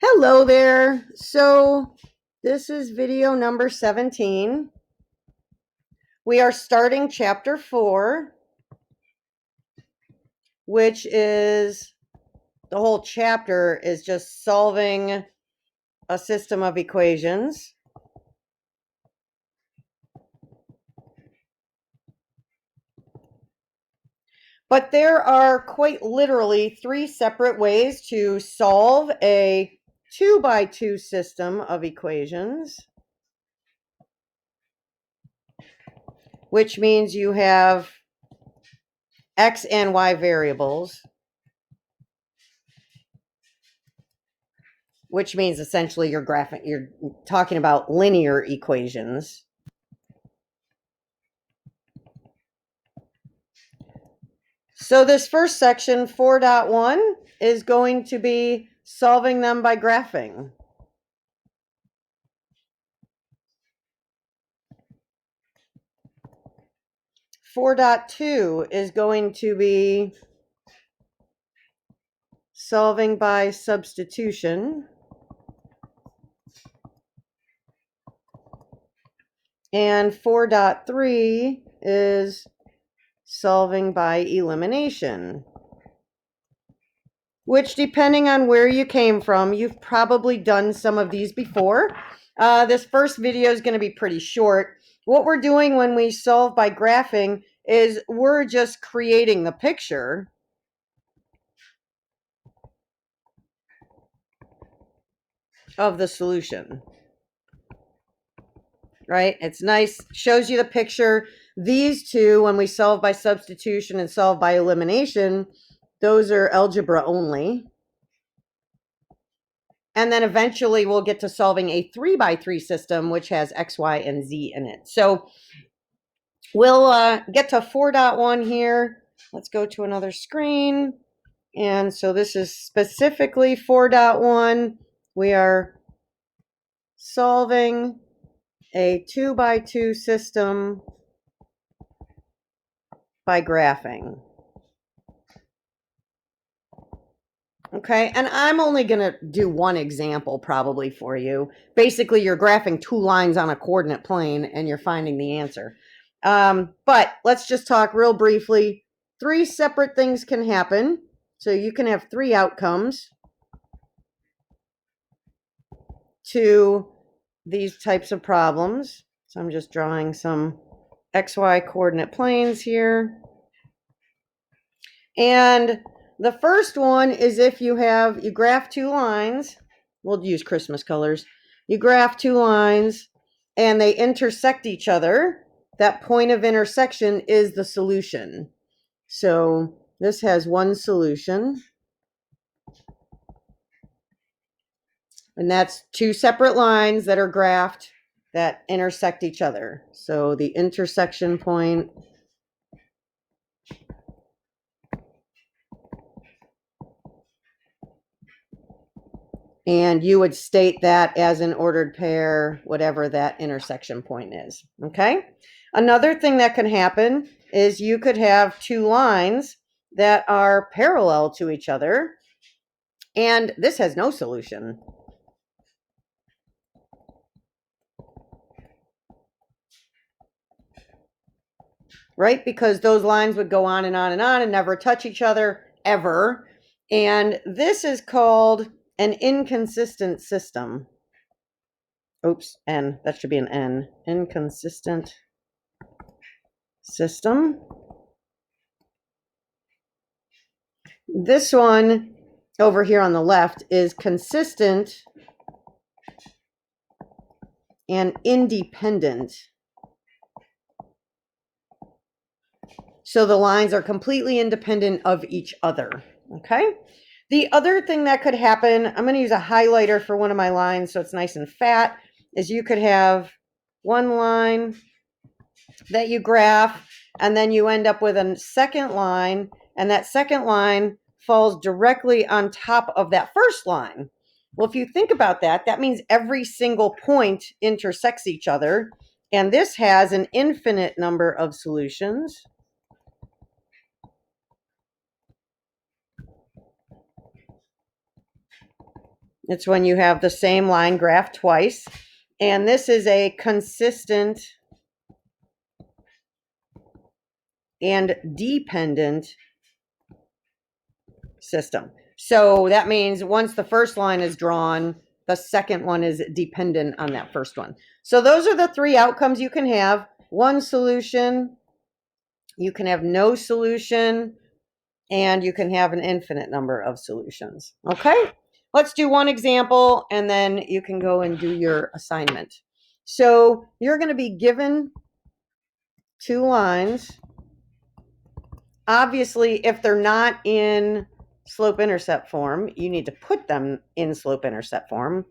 Hello there. So this is video number 17. We are starting chapter 4, which is the whole chapter is just solving a system of equations. But there are quite literally 3 separate ways to solve a 2 by 2 system of equations, which means you have x and y variables, which means essentially you're talking about linear equations. So this first section, 4.1, is going to be solving them by graphing. 4.2 is going to be solving by substitution. And 4.3 is solving by elimination, which, depending on where you came from, you've probably done some of these before. This first video is going to be pretty short. What we're doing when we solve by graphing is we're just creating the picture of the solution, right? It's nice, shows you the picture. These two, when we solve by substitution and solve by elimination, those are algebra only. And then eventually we'll get to solving a 3 by 3 system, which has x, y, and z in it. So we'll get to 4.1 here. Let's go to another screen. And so this is specifically 4.1. We are solving a 2 by 2 system by graphing. Okay, and I'm only going to do one example probably for you. Basically, you're graphing 2 lines on a coordinate plane and you're finding the answer. But let's just talk real briefly. 3 separate things can happen. So you can have 3 outcomes to these types of problems. So I'm just drawing some XY coordinate planes here. And the first one is if you graph 2 lines. We'll use Christmas colors. You graph 2 lines and they intersect each other. That point of intersection is the solution. So this has one solution. And that's 2 separate lines that are graphed that intersect each other. So the intersection point and you would state that as an ordered pair, whatever that intersection point is. Okay. Another thing that can happen is you could have 2 lines that are parallel to each other, and this has no solution. Right? Because those lines would go on and on and on and never touch each other ever. And this is called an inconsistent system. Oops, N. That should be an N. Inconsistent system. This one over here on the left is consistent and independent. So the lines are completely independent of each other. Okay. The other thing that could happen, I'm going to use a highlighter for one of my lines so it's nice and fat, is you could have one line that you graph and then you end up with a second line, and that second line falls directly on top of that first line. Well, if you think about that, that means every single point intersects each other, and this has an infinite number of solutions. It's when you have the same line graphed twice. And this is a consistent and dependent system. So that means once the first line is drawn, the second one is dependent on that first one. So those are the three outcomes you can have. One solution, you can have no solution, and you can have an infinite number of solutions. Okay, let's do one example and then you can go and do your assignment. So you're going to be given two lines. Obviously, if they're not in slope-intercept form, you need to put them in slope-intercept form.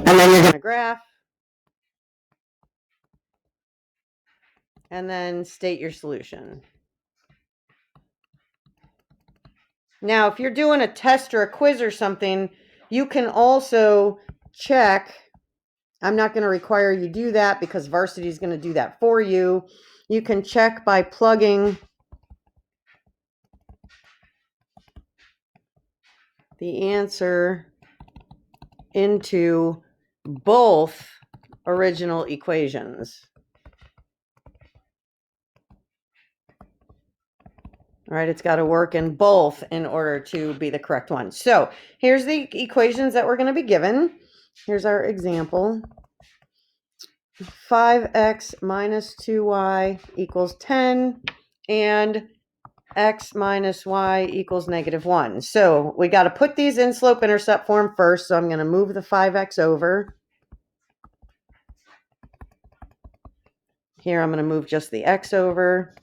And then you're going to graph. And then state your solution. Now, if you're doing a test or a quiz or something, you can also check. I'm not going to require you do that because Varsity is going to do that for you. You can check by plugging the answer into both original equations. All right, it's got to work in both in order to be the correct one. So here's the equations that we're going to be given. Here's our example. 5x minus 2y equals 10, and x minus y equals -1. So we got to put these in slope-intercept form first. So I'm going to move the 5x over. Here I'm going to move just the x over.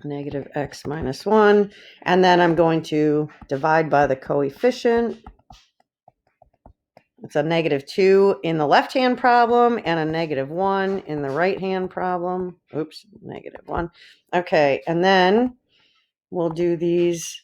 -x minus 1. And then I'm going to divide by the coefficient. It's a -2 in the left-hand problem and a -1 in the right-hand problem. Oops, -1. Okay, and then we'll do these.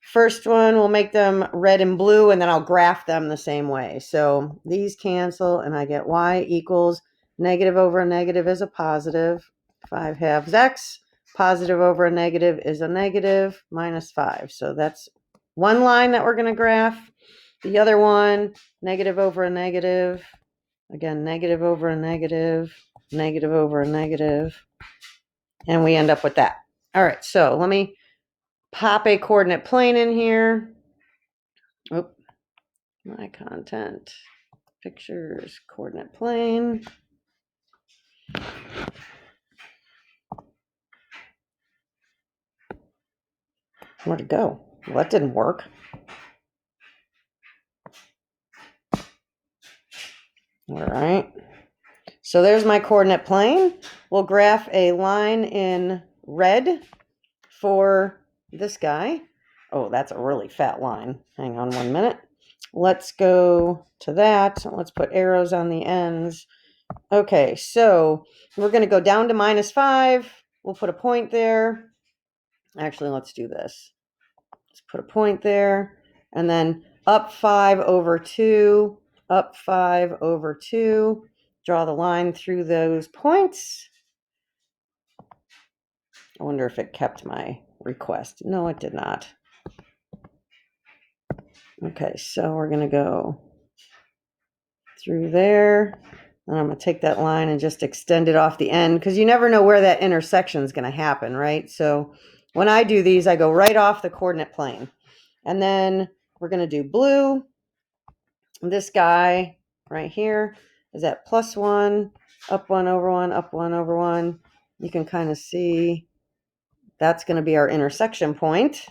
First one, we'll make them red and blue, and then I'll graph them the same way. So these cancel, and I get y equals negative over a negative is a positive. 5/2 x. Positive over a negative is a negative, -5. So that's one line that we're going to graph. The other one, negative over a negative. Again, negative over a negative, negative over a negative. And we end up with that. All right, so let me pop a coordinate plane in here. Oh, my content, pictures, coordinate plane. Where'd it go? Well, that didn't work. All right. So there's my coordinate plane. We'll graph a line in red for this guy. Oh, that's a really fat line. Hang on 1 minute. Let's go to that. Let's put arrows on the ends. Okay, so we're going to go down to -5. We'll put a point there. Actually, let's do this. Let's put a point there. And then up 5 over 2, up 5 over 2. Draw the line through those points. I wonder if it kept my request. No, it did not. Okay, so we're going to go through there. And I'm going to take that line and just extend it off the end because you never know where that intersection is going to happen, right? So when I do these, I go right off the coordinate plane. And then we're going to do blue. This guy right here is at +1, up 1 over 1, up 1 over 1. You can kind of see that's going to be our intersection point.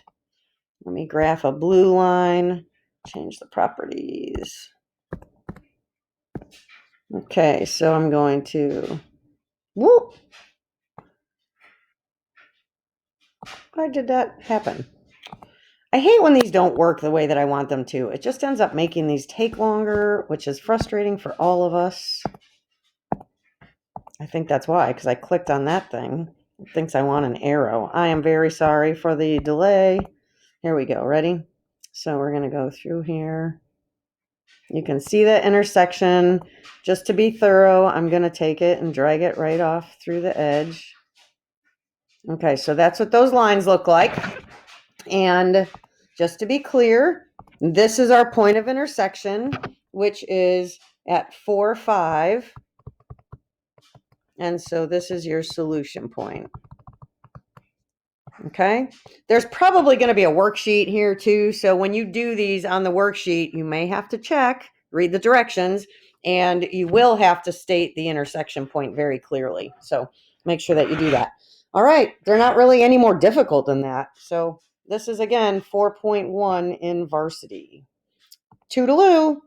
Let me graph a blue line, change the properties. Okay, so I'm going to, whoop. Why did that happen? I hate when these don't work the way that I want them to. It just ends up making these take longer, which is frustrating for all of us. I think that's why, because I clicked on that thing. It thinks I want an arrow. I am very sorry for the delay. Here we go. Ready? So we're going to go through here. You can see the intersection. Just to be thorough, I'm going to take it and drag it right off through the edge. Okay, so that's what those lines look like. And just to be clear, this is our point of intersection, which is at 4, 5. And so this is your solution point. Okay, there's probably going to be a worksheet here too. So when you do these on the worksheet, you may have to check, read the directions, and you will have to state the intersection point very clearly. So make sure that you do that. All right, they're not really any more difficult than that. So this is again 4.1 in varsity. Toodaloo.